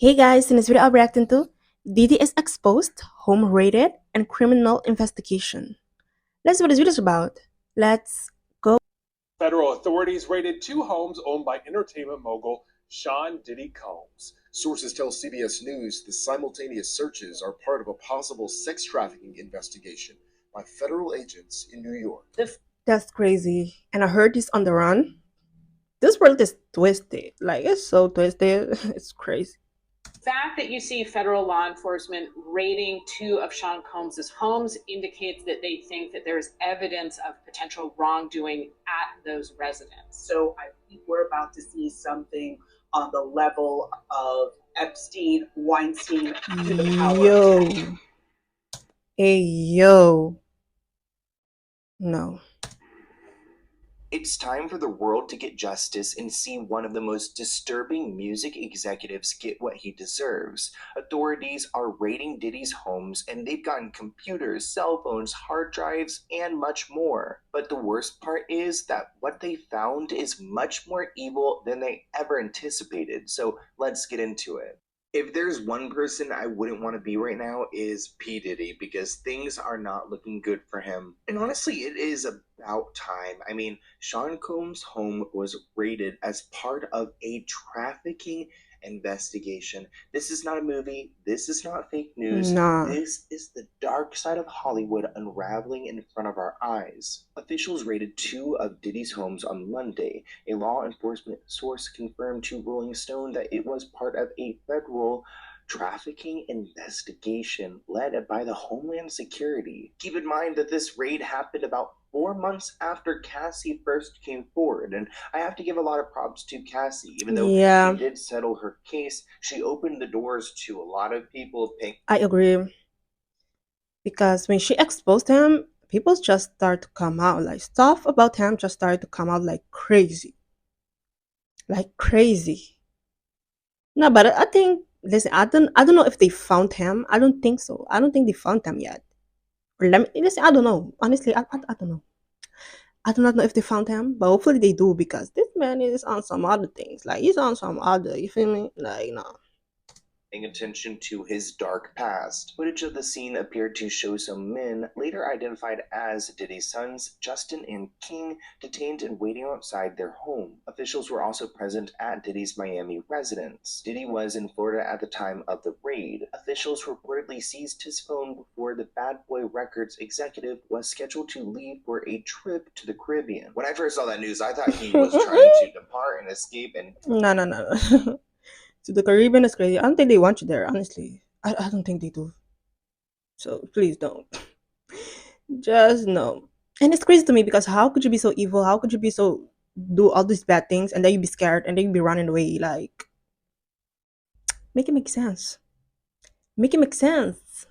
Hey guys, in this video I'm reacting to Diddy is exposed, home raided, and criminal investigation. Let's see what this video is about. Let's go. Federal authorities raided two homes owned by entertainment mogul Sean Diddy Combs. Sources tell CBS News the simultaneous searches are part of a possible sex trafficking investigation by federal agents in New York. That's crazy. And I heard this on the run. This world is twisted. Like, it's so twisted. It's crazy. Fact that you see federal law enforcement raiding two of Sean Combs's homes indicates that they think that there's evidence of potential wrongdoing at those residences. So I think we're about to see something on the level of Epstein, Weinstein to the power. Yo. Hey, yo. No. It's time for the world to get justice and see one of the most disturbing music executives get what he deserves. Authorities are raiding Diddy's homes and they've gotten computers, cell phones, hard drives, and much more. But the worst part is that what they found is much more evil than they ever anticipated. So let's get into it. If there's one person I wouldn't want to be right now is P. Diddy, because things are not looking good for him. And honestly, it is about time. I mean, Sean Combs' home was raided as part of a trafficking investigation. This is not a movie. This is not fake news. Nah. This is the dark side of Hollywood unraveling in front of our eyes. Officials raided two of Diddy's homes on Monday. A law enforcement source confirmed to Rolling Stone that it was part of a federal trafficking investigation led by the Homeland Security. Keep in mind that this raid happened about 4 months after Cassie first came forward, and I have to give a lot of props to Cassie. Even though Yeah. she did settle her case, she opened the doors to a lot of people paying. I agree. Because when she exposed him, people just start to come out. Like, stuff about him just started to come out like crazy. Like crazy. No, but I think, listen, I don't know if they found him. I don't think so. I don't think they found him yet. Or let me listen, I don't know. Honestly, I don't know. I do not know if they found him, but hopefully they do, because this man is on some other things. Like, he's on some other, you feel me? Like, no. Paying attention to his dark past. Footage of the scene appeared to show some men, later identified as Diddy's sons, Justin and King, detained and waiting outside their home. Officials were also present at Diddy's Miami residence. Diddy was in Florida at the time of the raid. Officials reportedly seized his phone before the Bad Boy Records executive was scheduled to leave for a trip to the Caribbean. When I first saw that news, I thought he was trying to depart and escape, and No. To the Caribbean is crazy. I don't think they want you there, honestly. I don't think they do. So please don't. Just no. And it's crazy to me, because how could you be so evil? How could you be so do all these bad things, and then you be scared, and then you be running away? Like, make it make sense. Make it make sense.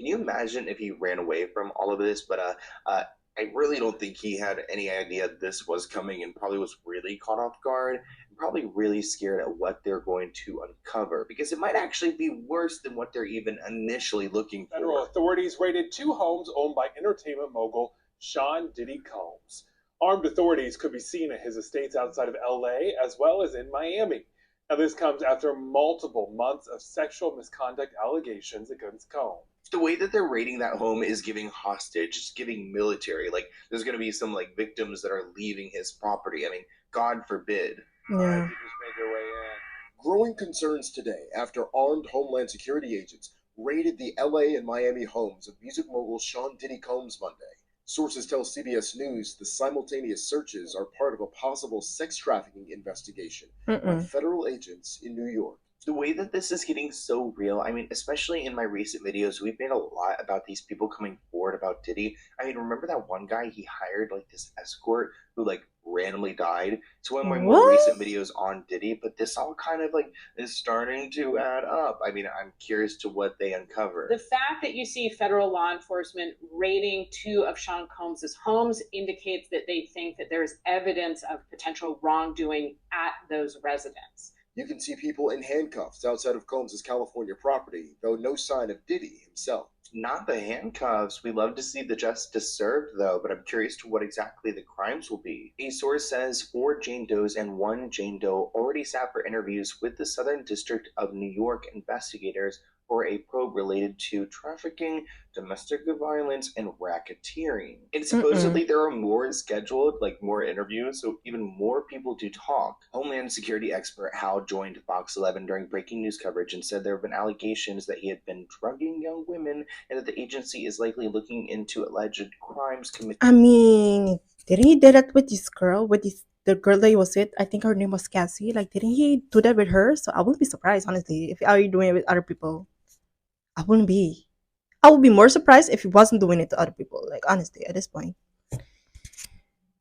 can you imagine if he ran away from all of this? But I really don't think he had any idea this was coming, and probably was really caught off guard and probably really scared at what they're going to uncover, because it might actually be worse than what they're even initially looking for. Federal authorities raided two homes owned by entertainment mogul Sean Diddy Combs. Armed authorities could be seen at his estates outside of LA as well as in Miami. Now, this comes after multiple months of sexual misconduct allegations against Combs. The way that they're raiding that home is giving hostage, it's giving military. Like, there's going to be some like victims that are leaving his property. I mean, God forbid. Yeah. They just made their way in. Growing concerns today after armed Homeland Security agents raided the LA and Miami homes of music mogul Sean Diddy Combs Monday. Sources tell CBS News the simultaneous searches are part of a possible sex trafficking investigation by federal agents in New York. The way that this is getting so real, I mean, especially in my recent videos, we've made a lot about these people coming forward about Diddy. I mean, remember that one guy he hired, like this escort who like randomly died? It's one of my more recent videos on Diddy, but this all kind of like is starting to add up. I mean, I'm curious to what they uncover. The fact that you see federal law enforcement raiding two of Sean Combs's homes indicates that they think that there's evidence of potential wrongdoing at those residences. You can see people in handcuffs outside of Combs' California property, though no sign of Diddy himself. Not the handcuffs. We love to see the justice served, though, but I'm curious to what exactly the crimes will be. A source says 4 Jane Does and 1 Jane Doe already sat for interviews with the Southern District of New York investigators for a probe related to trafficking, domestic violence, and racketeering. And Mm-mm. supposedly there are more scheduled, like more interviews, so even more people to talk. Homeland Security expert Hal joined Fox 11 during breaking news coverage and said there have been allegations that he had been drugging young women and that the agency is likely looking into alleged crimes committed. I mean, didn't he do that with this girl, with this the girl that he was with? I think her name was Cassie. Like, didn't he do that with her? So I wouldn't be surprised, honestly, if are you doing it with other people. I wouldn't be. I would be more surprised if he wasn't doing it to other people. Like, honestly, at this point.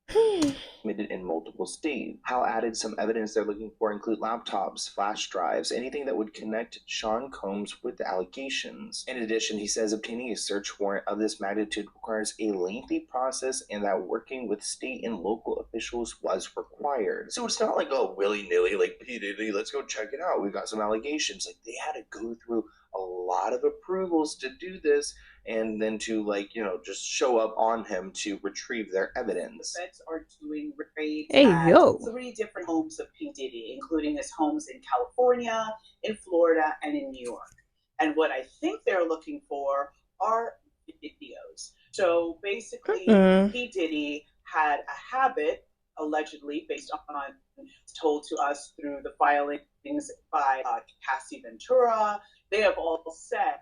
Committed in multiple states. Hal added some evidence they're looking for include laptops, flash drives, anything that would connect Sean Combs with the allegations. In addition, he says obtaining a search warrant of this magnitude requires a lengthy process and that working with state and local officials was required. So it's not like, oh, willy-nilly, like P. Diddy, let's go check it out. We've got some allegations. Like, they had to go through a lot of approvals to do this and then to, like, just show up on him to retrieve their evidence. Feds are doing raids Hey, at yo. 3 different homes of P. Diddy, including his homes in California, in Florida, and in New York. And what I think they're looking for are videos. So basically, Mm-mm. P. Diddy had a habit, allegedly, based on told to us through the filings by Cassie Ventura. They have all said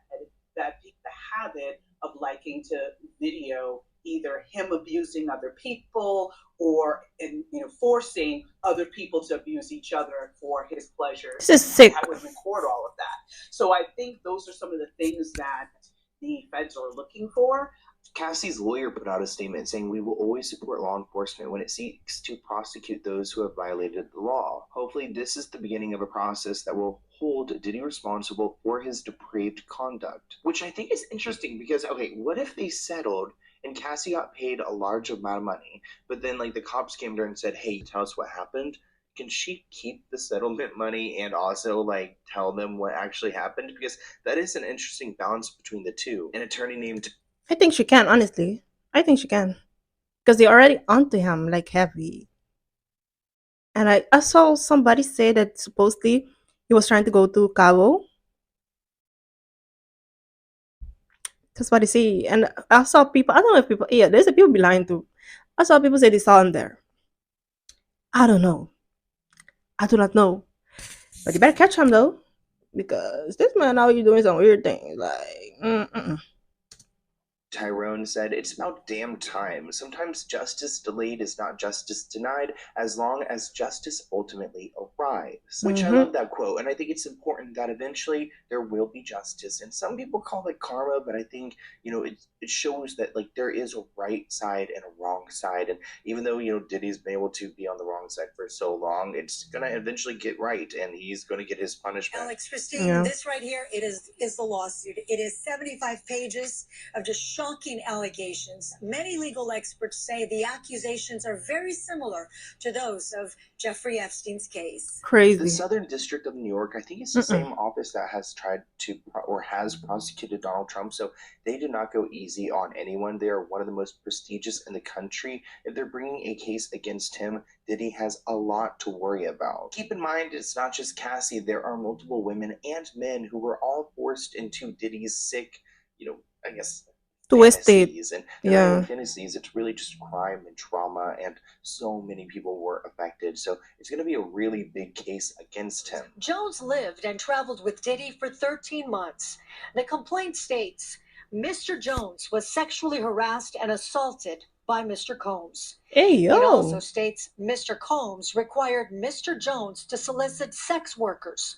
that the habit of liking to video either him abusing other people or forcing other people to abuse each other for his pleasure. This is sick. I would record all of that. So I think those are some of the things that the feds are looking for. Cassie's lawyer put out a statement saying, "We will always support law enforcement when it seeks to prosecute those who have violated the law. Hopefully, this is the beginning of a process that will hold Diddy responsible for his depraved conduct." Which I think is interesting because, okay, what if they settled and Cassie got paid a large amount of money, but then, like, the cops came to her and said, "Hey, tell us what happened." Can she keep the settlement money and also, like, tell them what actually happened? Because that is an interesting balance between the two. An attorney named I think she can, honestly. I think she can. Because they already onto him like heavy. And I saw somebody say that supposedly he was trying to go to Cabo. That's what I see. And I saw people, I don't know if people, yeah, there's a people be lying too. I saw people say they saw him there. I don't know. I do not know. But you better catch him though. Because this man out here doing some weird things. Like, Tyrone said, "It's about damn time. Sometimes justice delayed is not justice denied as long as justice ultimately arrives." Which I love that quote. And I think it's important that eventually there will be justice. And some people call it karma, but I think, it shows that, like, there is a right side and a wrong side. And even though, Diddy's been able to be on the wrong side for so long, it's going to eventually get right and he's going to get his punishment. Alex, Christine, Yeah. this right here, it is the lawsuit. It is 75 pages of just shocking allegations. Many legal experts say the accusations are very similar to those of Jeffrey Epstein's case. The crazy. Southern District of New York, I think it's the same office that has tried to or has prosecuted Donald Trump. So they do not go easy on anyone. They are one of the most prestigious in the country. If they're bringing a case against him, Diddy has a lot to worry about. Keep in mind, it's not just Cassie. There are multiple women and men who were all forced into Diddy's sick, I guess, Twisted. fantasies. And they're not Yeah. even fantasies. It's really just crime and trauma, and so many people were affected. So it's going to be a really big case against him. Jones lived and traveled with Diddy for 13 months. The complaint states Mr. Jones was sexually harassed and assaulted by Mr. Combs. Hey, It also yo. states Mr. Combs required Mr. Jones to solicit sex workers.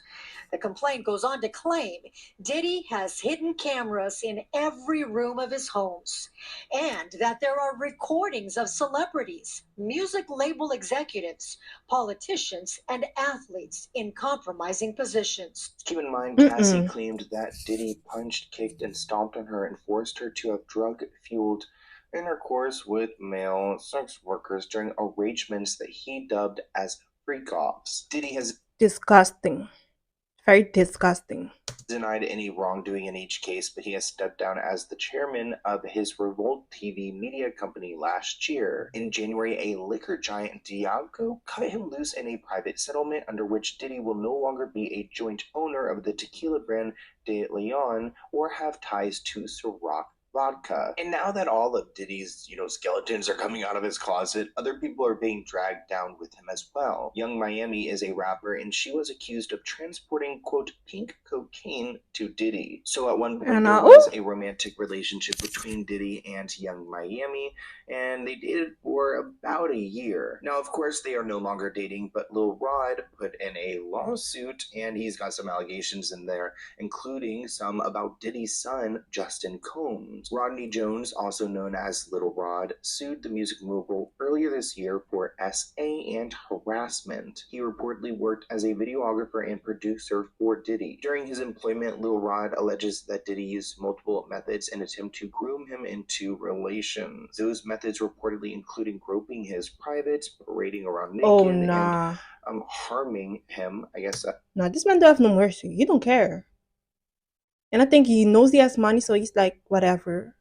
The complaint goes on to claim Diddy has hidden cameras in every room of his homes and that there are recordings of celebrities, music label executives, politicians, and athletes in compromising positions. Keep in mind, Cassie Mm-mm. claimed that Diddy punched, kicked, and stomped on her and forced her to have drug-fueled intercourse with male sex workers during arrangements that he dubbed as freak-offs. Diddy has Disgusting. Very disgusting. denied any wrongdoing in each case, but he has stepped down as the chairman of his Revolt TV media company last year. In January, a liquor giant Diageo cut him loose in a private settlement under which Diddy will no longer be a joint owner of the tequila brand De Leon or have ties to Ciroc vodka. And now that all of Diddy's, skeletons are coming out of his closet, other people are being dragged down with him as well. Young Miami is a rapper, and she was accused of transporting, quote, pink cocaine to Diddy. So at one point, And there ooh, was a romantic relationship between Diddy and Young Miami, and they dated for about a year. Now, of course, they are no longer dating, but Lil Rod put in a lawsuit, and he's got some allegations in there, including some about Diddy's son, Justin Combs. Rodney Jones, also known as Little Rod, sued the music mogul earlier this year for SA and harassment. He reportedly worked as a videographer and producer for Diddy. During his employment, Lil Rod alleges that Diddy used multiple methods in an attempt to groom him into relations. Those methods reportedly including groping his privates, parading around naked, oh and nah. harming him. I guess Nah, this man don't have no mercy. He don't care. And I think he knows he has money, so he's like, whatever.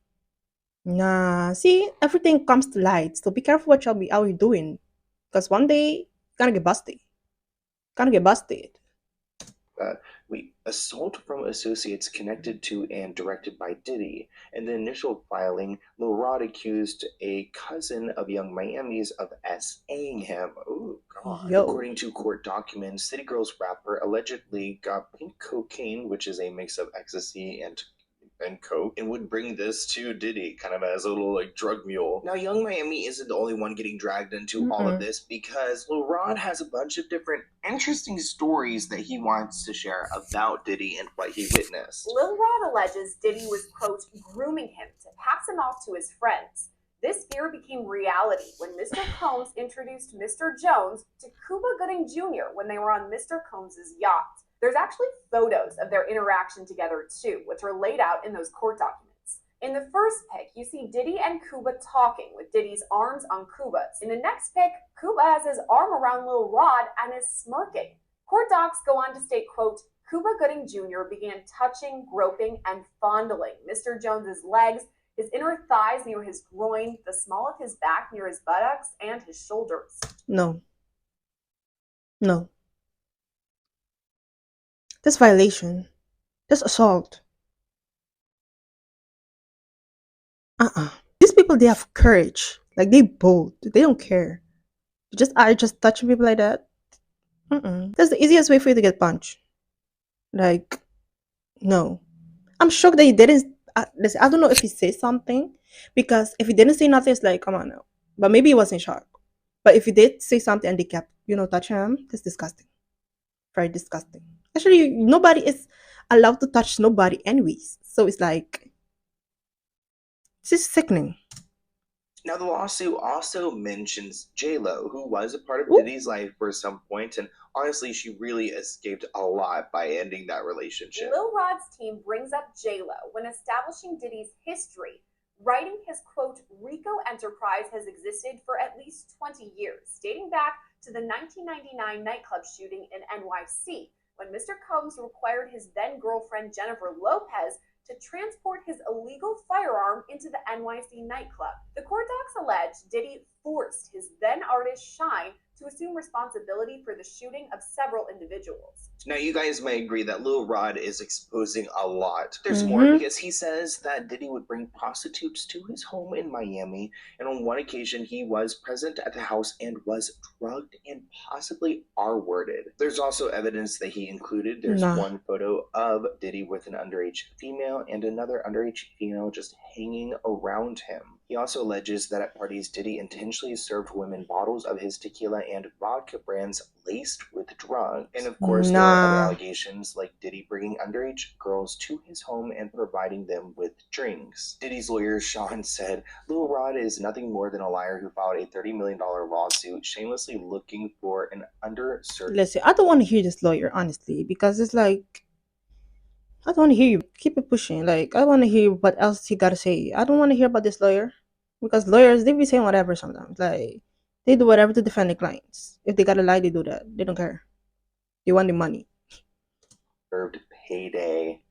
Nah, see, everything comes to light. So be careful what y'all you doing. Because one day, you're gonna get busted. Gonna get busted. assault from associates connected to and directed by Diddy. In the initial filing, Lil Rod accused a cousin of Young Miami's of SAing him. Oh, God. Yo. According to court documents, City Girls rapper allegedly got pink cocaine, which is a mix of ecstasy and coke, and would bring this to Diddy kind of as a little drug mule. Now, Young Miami isn't the only one getting dragged into all of this, because Lil Rod has a bunch of different interesting stories that he wants to share about Diddy and what he witnessed. Lil Rod alleges Diddy was, quote, grooming him to pass him off to his friends. This fear became reality when Mr. Combs introduced Mr. Jones to Cuba Gooding Jr. when they were on Mr. Combs' yacht. There's actually photos of their interaction together too, which are laid out in those court documents. In the first pic, you see Diddy and Cuba talking with Diddy's arms on Cuba's. In the next pic, Cuba has his arm around Lil Rod and is smirking. Court docs go on to state, quote, Cuba Gooding Jr. began touching, groping, and fondling Mr. Jones's legs, his inner thighs near his groin, the small of his back near his buttocks, and his shoulders. No. No. That's violation. That's assault. These people, they have courage. Like, they bold. They don't care. Just touching people like that. That's the easiest way for you to get punched. Like, no. I'm shocked that he didn't. Listen, I don't know if he said something, because if he didn't say nothing, it's like, come on now. But maybe he was in shock. But if he did say something and they kept, touching him, that's disgusting. Very disgusting. Actually, nobody is allowed to touch nobody, anyways. So it's like, it's just sickening. Now, the lawsuit also mentions J-Lo, who was a part of Ooh. Diddy's life for some point, and honestly, she really escaped a lot by ending that relationship. Lil Rod's team brings up J-Lo when establishing Diddy's history, writing his, quote, Rico enterprise has existed for at least 20 years, dating back to the 1999 nightclub shooting in NYC, when Mr. Combs required his then-girlfriend Jennifer Lopez to transport his illegal firearm into the NYC nightclub. The court docs allege Diddy forced his then artist Shine to assume responsibility for the shooting of several individuals. Now, you guys may agree that Lil Rod is exposing a lot. There's more, because he says that Diddy would bring prostitutes to his home in Miami, and on one occasion he was present at the house and was drugged and possibly R-worded. There's also evidence that he included. There's one photo of Diddy with an underage female and another underage female just hanging around him. He also alleges that at parties, Diddy intentionally served women bottles of his tequila and vodka brands laced with drugs. And of course, there are other allegations like Diddy bringing underage girls to his home and providing them with drinks. Diddy's lawyer, Sean, said, Lil Rod is nothing more than a liar who filed a $30 million lawsuit shamelessly looking for an underserved... Listen, I don't want to hear this lawyer, honestly, because it's like, I don't want to hear you. Keep it pushing. Like, I want to hear what else he got to say. I don't want to hear about this lawyer, because lawyers, they be saying whatever sometimes. Like, they do whatever to defend their clients. If they got to lie, they do that. They don't care. They want the money. heyday.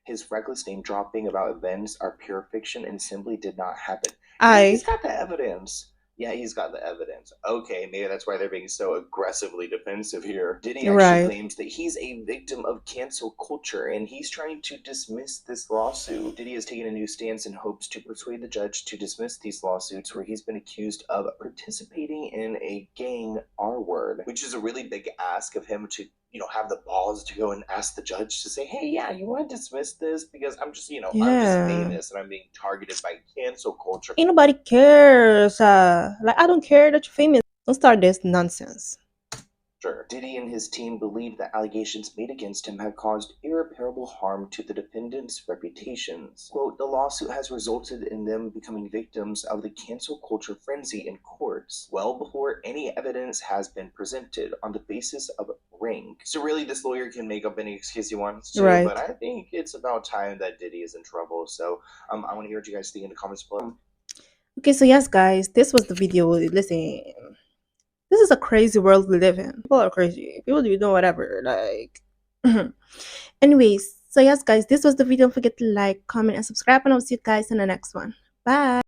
His reckless name dropping about events are pure fiction and simply did not happen. Yeah, I he's got the evidence. Yeah, he's got the evidence. Okay, maybe that's why they're being so aggressively defensive here. Diddy actually right. claims that he's a victim of cancel culture and he's trying to dismiss this lawsuit. Diddy has taken a new stance in hopes to persuade the judge to dismiss these lawsuits where he's been accused of participating in a gang R word, which is a really big ask of him to have the balls to go and ask the judge to say, hey, yeah, you want to dismiss this because I'm just, I'm just Yeah. famous and I'm being targeted by cancel culture. Ain't nobody cares. Like, I don't care that you're famous. Don't start this nonsense. Diddy and his team believe the allegations made against him have caused irreparable harm to the defendants' reputations. Quote, the lawsuit has resulted in them becoming victims of the cancel culture frenzy in courts, well before any evidence has been presented on the basis of rank. So really, this lawyer can make up any excuse he wants to, Right. but I think it's about time that Diddy is in trouble. So I want to hear what you guys think in the comments below. Okay, so yes, guys, this was the video. Listen, this is a crazy world we live in. People are crazy. People do whatever. Like, anyways, so yes, guys, this was the video. Don't forget to like, comment, and subscribe, and I'll see you guys in the next one. Bye.